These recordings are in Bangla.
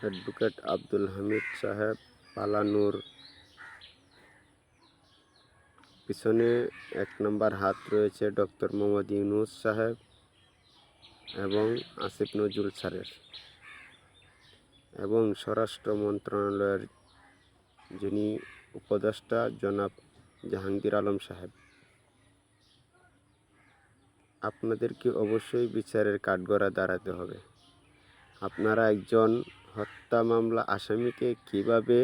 অ্যাডভোকেট আব্দুল হামিদ সাহেব পালানুর পিছনে ১ নম্বর হাত রয়েছে ডক্টর মোহাম্মদ ইউনূস সাহেব এবং আসিফ নজরুল স্যারের এবং স্বরাষ্ট্র মন্ত্রণালয়ের যিনি উপদেষ্টা জনাব জাহাঙ্গীর আলম সাহেব। আপনাদেরকে অবশ্যই বিচারের কাঠগড়ায় দাঁড়াতে হবে। আপনারা একজন হত্যা মামলা আসামিকে কিভাবে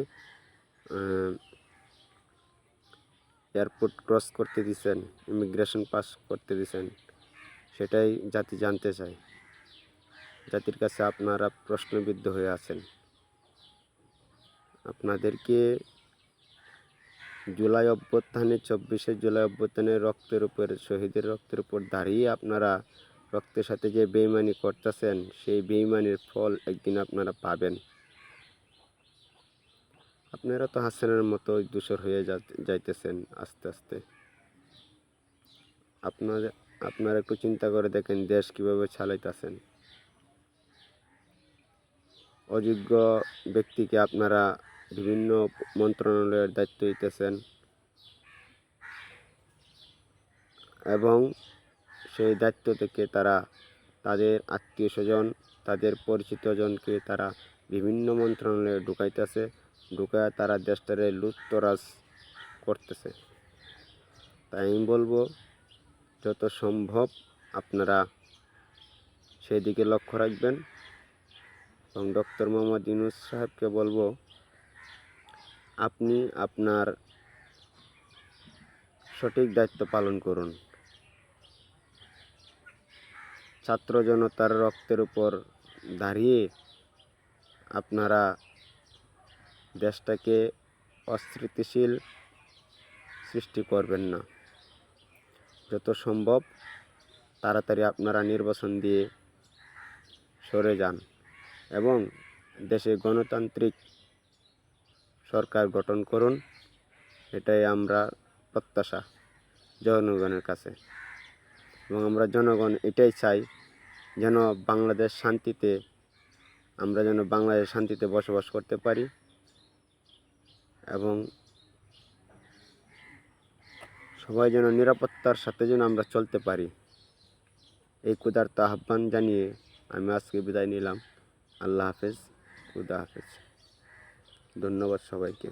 এয়ারপোর্ট ক্রস করতে দিছেন, ইমিগ্রেশন পাস করতে দিছেন, সেটাই জাতি জানতে চায়। জাতির কাছে আপনারা প্রশ্নবিদ্ধ হয়ে আছেন। আপনাদেরকে জুলাই অভ্যুত্থানে ২৪শে জুলাই অভ্যুত্থানে রক্তের উপর, শহীদের রক্তের উপর দাঁড়িয়ে আপনারা রক্তের সাথে যে বেইমানি করতেছেন, সেই বেইমানির ফল একদিন আপনারা পাবেন। আপনারা তো হাসিনার মতো দূষর হয়ে যাইতেছেন আস্তে আস্তে। আপনারা একটু চিন্তা করে দেখেন দেশ কিভাবে চালাইতেছেন। অযোগ্য ব্যক্তিকে আপনারা বিভিন্ন মন্ত্রণালয়ের দায়িত্ব দিতেছেন এবং সেই দায়িত্ব থেকে তারা তাদের আত্মীয় স্বজন, তাদের পরিচিতজনকে তারা বিভিন্ন মন্ত্রণালয়ে ঢুকাইতেছে, ঢুকায় তারা দেশটারে লুটতরাজ করতেছে। তাই আমি বলবো যত সম্ভব আপনারা সেই দিকে লক্ষ্য রাখবেন এবং ডক্টর মোহাম্মদ ইউনূস সাহেবকে বলবো আপনি আপনার সঠিক দায়িত্ব পালন করুন। ছাত্র জনতার রক্তের উপর দাঁড়িয়ে আপনারা দেশটাকে অস্থিতিশীল সৃষ্টি করবেন না। যত সম্ভব তাড়াতাড়ি আপনারা নির্বাচন দিয়ে সরে যান এবং দেশে গণতান্ত্রিক সরকার গঠন করুন। এটাই আমরা প্রত্যাশা জনগণের কাছে এবং আমরা জনগণ এটাই চাই যেন বাংলাদেশ শান্তিতে, আমরা যেন বাংলাদেশ শান্তিতে বসবাস করতে পারি এবং সবাই যেন নিরাপত্তার সাথে যেন আমরা চলতে পারি। এই ক্ষুধার্ত আহ্বান জানিয়ে আমি আজকে বিদায় নিলাম। আল্লাহ হাফেজ, খুদা হাফেজ। ধন্যবাদ সবাইকে।